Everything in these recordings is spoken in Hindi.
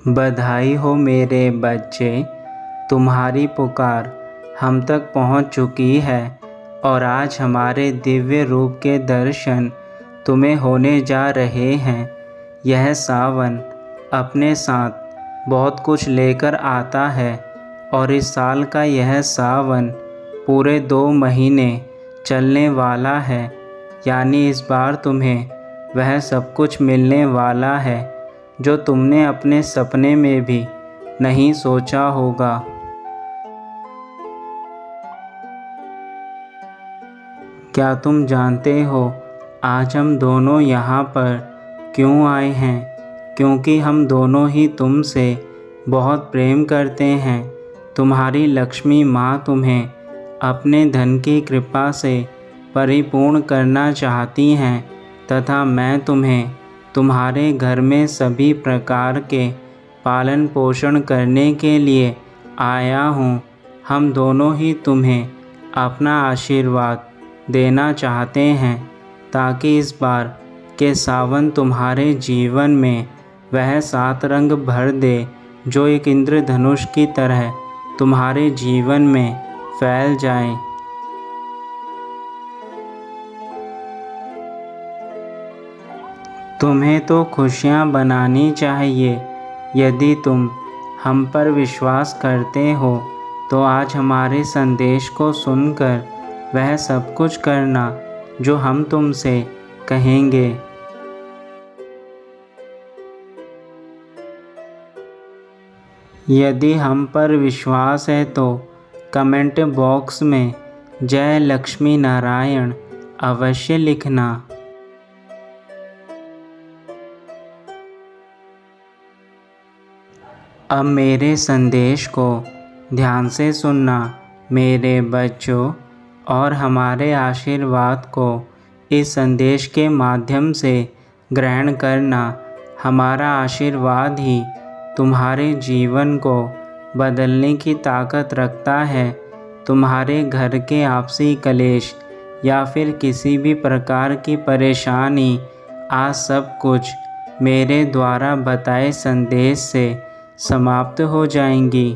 बधाई हो मेरे बच्चे, तुम्हारी पुकार हम तक पहुंच चुकी है और आज हमारे दिव्य रूप के दर्शन तुम्हें होने जा रहे हैं। यह सावन अपने साथ बहुत कुछ लेकर आता है और इस साल का यह सावन पूरे 2 महीने चलने वाला है, यानी इस बार तुम्हें वह सब कुछ मिलने वाला है जो तुमने अपने सपने में भी नहीं सोचा होगा। क्या तुम जानते हो आज हम दोनों यहाँ पर क्यों आए हैं? क्योंकि हम दोनों ही तुमसे बहुत प्रेम करते हैं। तुम्हारी लक्ष्मी माँ तुम्हें अपने धन की कृपा से परिपूर्ण करना चाहती हैं तथा मैं तुम्हें तुम्हारे घर में सभी प्रकार के पालन पोषण करने के लिए आया हूँ। हम दोनों ही तुम्हें अपना आशीर्वाद देना चाहते हैं ताकि इस बार के सावन तुम्हारे जीवन में वह 7 रंग भर दे जो एक इंद्रधनुष की तरह तुम्हारे जीवन में फैल जाएं। तुम्हें तो खुशियाँ बनानी चाहिए। यदि तुम हम पर विश्वास करते हो तो आज हमारे संदेश को सुनकर वह सब कुछ करना जो हम तुमसे कहेंगे। यदि हम पर विश्वास है तो कमेंट बॉक्स में जय लक्ष्मी नारायण अवश्य लिखना। अब मेरे संदेश को ध्यान से सुनना मेरे बच्चों, और हमारे आशीर्वाद को इस संदेश के माध्यम से ग्रहण करना। हमारा आशीर्वाद ही तुम्हारे जीवन को बदलने की ताकत रखता है। तुम्हारे घर के आपसी कलेश या फिर किसी भी प्रकार की परेशानी आज सब कुछ मेरे द्वारा बताए संदेश से समाप्त हो जाएंगी।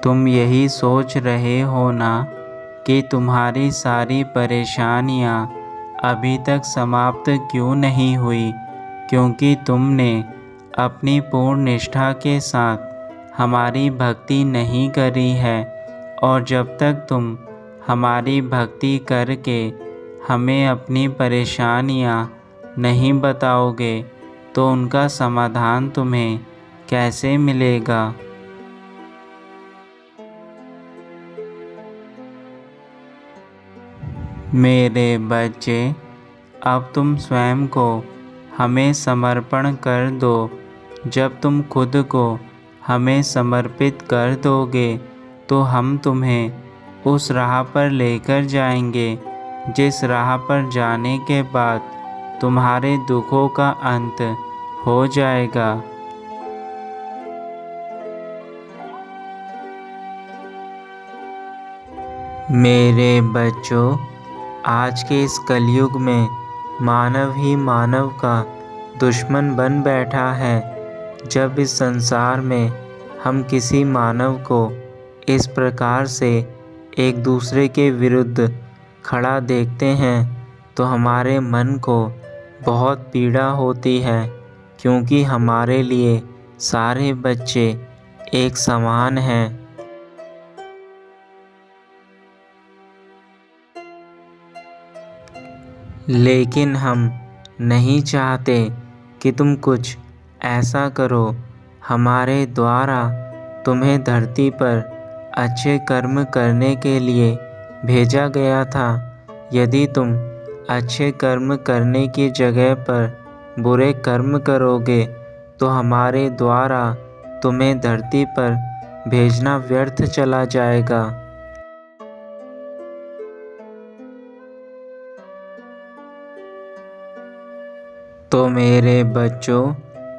तुम यही सोच रहे हो ना कि तुम्हारी सारी परेशानियां अभी तक समाप्त क्यों नहीं हुई? क्योंकि तुमने अपनी पूर्ण निष्ठा के साथ हमारी भक्ति नहीं करी है, और जब तक तुम हमारी भक्ति करके हमें अपनी परेशानियां नहीं बताओगे तो उनका समाधान तुम्हें कैसे मिलेगा? मेरे बच्चे, अब तुम स्वयं को हमें समर्पण कर दो। जब तुम खुद को हमें समर्पित कर दोगे तो हम तुम्हें उस राह पर लेकर जाएंगे जिस राह पर जाने के बाद तुम्हारे दुखों का अंत हो जाएगा। मेरे बच्चों, आज के इस कलयुग में मानव ही मानव का दुश्मन बन बैठा है। जब इस संसार में हम किसी मानव को इस प्रकार से एक दूसरे के विरुद्ध खड़ा देखते हैं तो हमारे मन को बहुत पीड़ा होती है, क्योंकि हमारे लिए सारे बच्चे एक समान हैं। लेकिन हम नहीं चाहते कि तुम कुछ ऐसा करो। हमारे द्वारा तुम्हें धरती पर अच्छे कर्म करने के लिए भेजा गया था। यदि तुम अच्छे कर्म करने की जगह पर बुरे कर्म करोगे तो हमारे द्वारा तुम्हें धरती पर भेजना व्यर्थ चला जाएगा। तो मेरे बच्चों,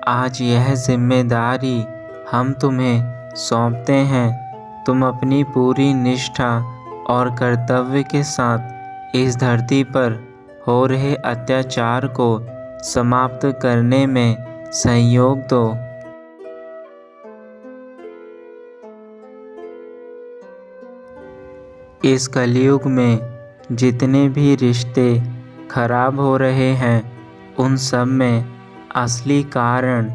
आज यह जिम्मेदारी हम तुम्हें सौंपते हैं। तुम अपनी पूरी निष्ठा और कर्तव्य के साथ इस धरती पर हो रहे अत्याचार को समाप्त करने में सहयोग दो। इस कलयुग में जितने भी रिश्ते खराब हो रहे हैं, उन सब में असली कारण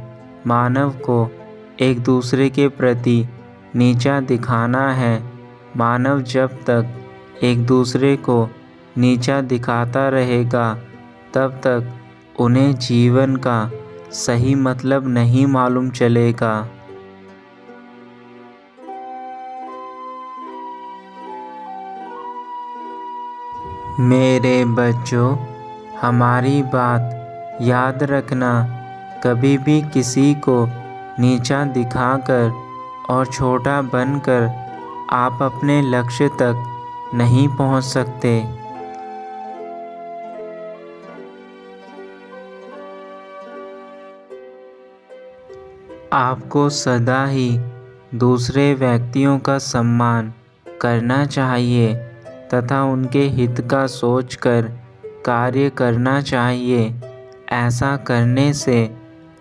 मानव को एक दूसरे के प्रति नीचा दिखाना है। मानव जब तक एक दूसरे को नीचा दिखाता रहेगा, तब तक उन्हें जीवन का सही मतलब नहीं मालूम चलेगा। मेरे बच्चों, हमारी बात याद रखना, कभी भी किसी को नीचा दिखाकर और छोटा बनकर आप अपने लक्ष्य तक नहीं पहुंच सकते। आपको सदा ही दूसरे व्यक्तियों का सम्मान करना चाहिए तथा उनके हित का सोचकर कार्य करना चाहिए। ऐसा करने से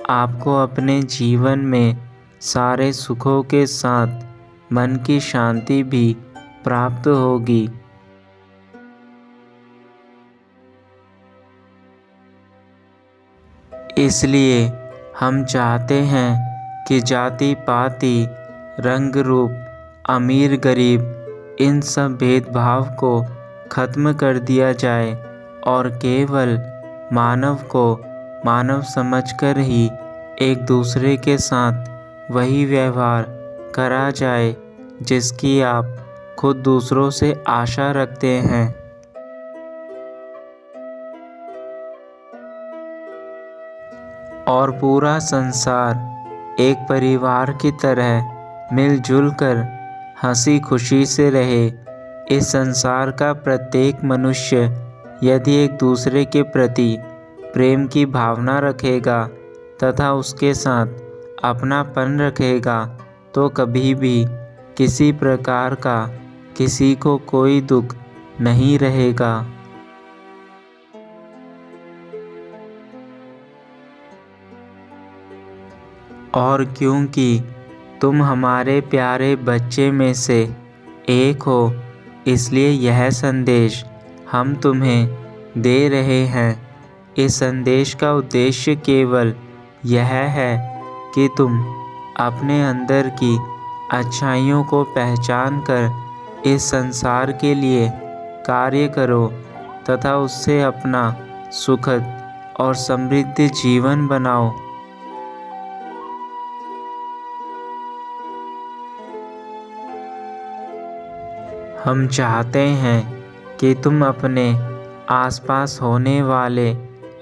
आपको अपने जीवन में सारे सुखों के साथ मन की शांति भी प्राप्त होगी। इसलिए हम चाहते हैं कि जाति पाति, रंग रूप, अमीर गरीब, इन सब भेदभाव को खत्म कर दिया जाए और केवल मानव को मानव समझकर ही एक दूसरे के साथ वही व्यवहार करा जाए जिसकी आप खुद दूसरों से आशा रखते हैं। और पूरा संसार एक परिवार की तरह मिलजुल कर हंसी खुशी से रहे। इस संसार का प्रत्येक मनुष्य यदि एक दूसरे के प्रति प्रेम की भावना रखेगा तथा उसके साथ अपनापन रखेगा, तो कभी भी किसी प्रकार का किसी को कोई दुख नहीं रहेगा। और क्योंकि तुम हमारे प्यारे बच्चे में से एक हो, इसलिए यह संदेश हम तुम्हें दे रहे हैं। इस संदेश का उद्देश्य केवल यह है कि तुम अपने अंदर की अच्छाइयों को पहचान कर इस संसार के लिए कार्य करो तथा उससे अपना सुखद और समृद्ध जीवन बनाओ। हम चाहते हैं कि तुम अपने आसपास होने वाले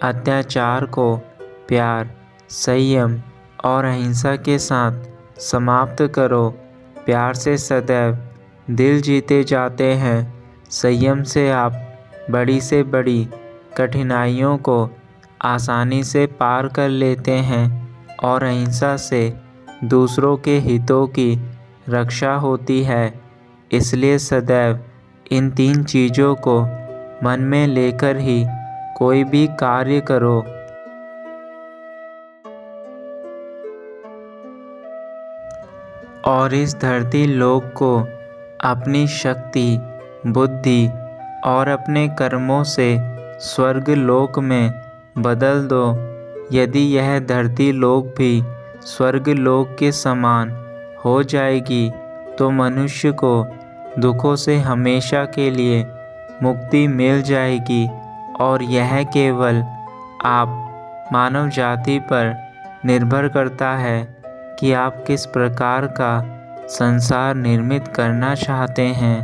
अत्याचार को प्यार, संयम और अहिंसा के साथ समाप्त करो। प्यार से सदैव दिल जीते जाते हैं। संयम से आप बड़ी से बड़ी कठिनाइयों को आसानी से पार कर लेते हैं और अहिंसा से दूसरों के हितों की रक्षा होती है। इसलिए सदैव इन 3 चीज़ों को मन में लेकर ही कोई भी कार्य करो। और इस धरती लोक को अपनी शक्ति, बुद्धि और अपने कर्मों से स्वर्ग लोक में बदल दो। यदि यह धरती लोक भी स्वर्ग लोक के समान हो जाएगी, तो मनुष्य को दुखों से हमेशा के लिए मुक्ति मिल जाएगी। और यह केवल आप मानव जाति पर निर्भर करता है कि आप किस प्रकार का संसार निर्मित करना चाहते हैं।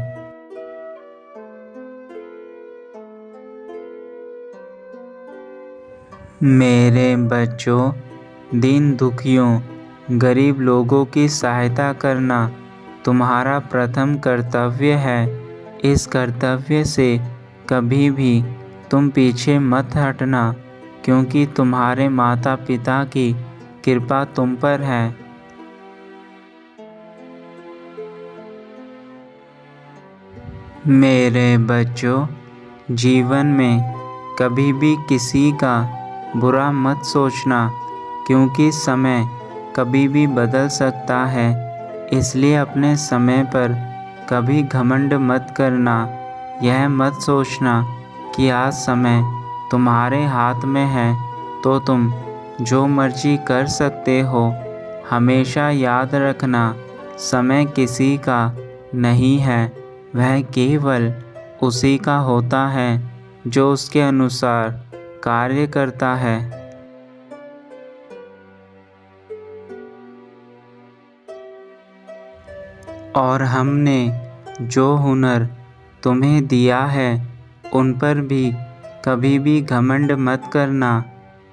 मेरे बच्चों, दीन दुखियों, गरीब लोगों की सहायता करना तुम्हारा प्रथम कर्तव्य है। इस कर्तव्य से कभी भी तुम पीछे मत हटना, क्योंकि तुम्हारे माता पिता की कृपा तुम पर है। मेरे बच्चों, जीवन में कभी भी किसी का बुरा मत सोचना, क्योंकि समय कभी भी बदल सकता है। इसलिए अपने समय पर कभी घमंड मत करना। यह मत सोचना कि आज समय तुम्हारे हाथ में है तो तुम जो मर्जी कर सकते हो। हमेशा याद रखना, समय किसी का नहीं है, वह केवल उसी का होता है जो उसके अनुसार कार्य करता है। और हमने जो हुनर तुम्हें दिया है उन पर भी कभी भी घमंड मत करना,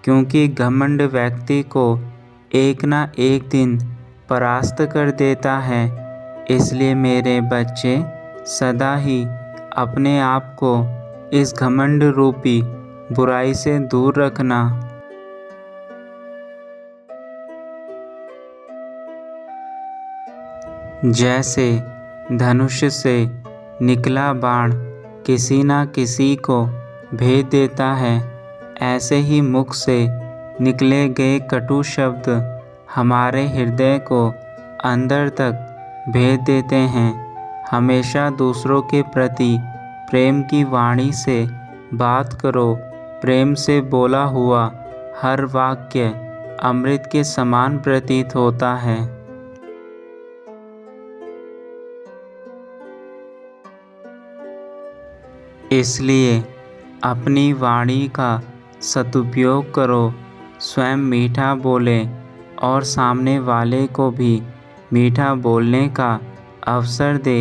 क्योंकि घमंड व्यक्ति को एक ना एक दिन परास्त कर देता है। इसलिए मेरे बच्चे सदा ही अपने आप को इस घमंड रूपी बुराई से दूर रखना। जैसे धनुष से निकला बाण किसी न किसी को भेद देता है, ऐसे ही मुख से निकले गए कटु शब्द हमारे हृदय को अंदर तक भेद देते हैं। हमेशा दूसरों के प्रति प्रेम की वाणी से बात करो। प्रेम से बोला हुआ हर वाक्य अमृत के समान प्रतीत होता है। इसलिए अपनी वाणी का सदुपयोग करो। स्वयं मीठा बोले और सामने वाले को भी मीठा बोलने का अवसर दे।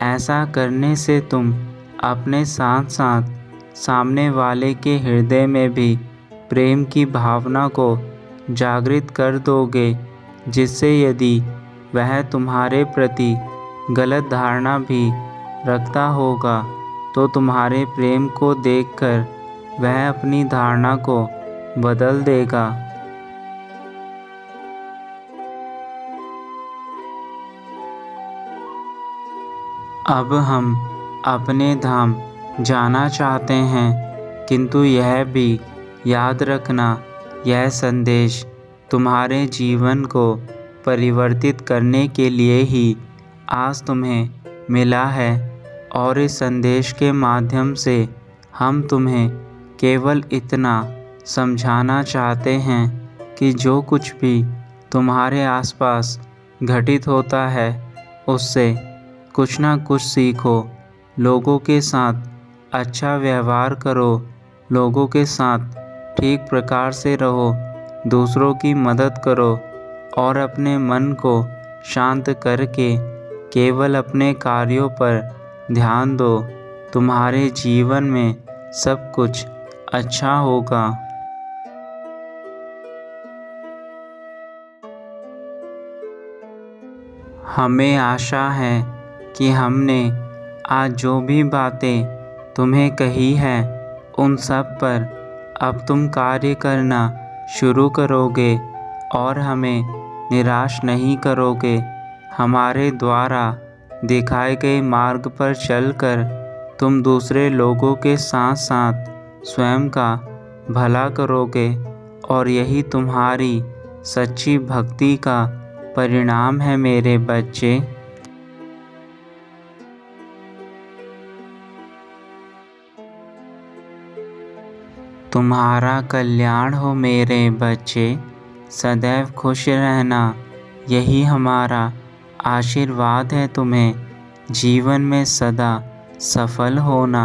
ऐसा करने से तुम अपने साथ साथ सामने वाले के हृदय में भी प्रेम की भावना को जागृत कर दोगे, जिससे यदि वह तुम्हारे प्रति गलत धारणा भी रखता होगा तो तुम्हारे प्रेम को देखकर वह अपनी धारणा को बदल देगा। अब हम अपने धाम जाना चाहते हैं, किंतु यह भी याद रखना, यह संदेश तुम्हारे जीवन को परिवर्तित करने के लिए ही आज तुम्हें मिला है। और इस संदेश के माध्यम से हम तुम्हें केवल इतना समझाना चाहते हैं कि जो कुछ भी तुम्हारे आसपास घटित होता है उससे कुछ ना कुछ सीखो। लोगों के साथ अच्छा व्यवहार करो, लोगों के साथ ठीक प्रकार से रहो, दूसरों की मदद करो और अपने मन को शांत करके केवल अपने कार्यों पर ध्यान दो। तुम्हारे जीवन में सब कुछ अच्छा होगा। हमें आशा है कि हमने आज जो भी बातें तुम्हें कही हैं उन सब पर अब तुम कार्य करना शुरू करोगे और हमें निराश नहीं करोगे। हमारे द्वारा दिखाए गए मार्ग पर चलकर तुम दूसरे लोगों के साथ साथ स्वयं का भला करोगे और यही तुम्हारी सच्ची भक्ति का परिणाम है मेरे बच्चे। तुम्हारा कल्याण हो मेरे बच्चे, सदैव खुश रहना, यही हमारा आशीर्वाद है तुम्हें जीवन में सदा सफल होना।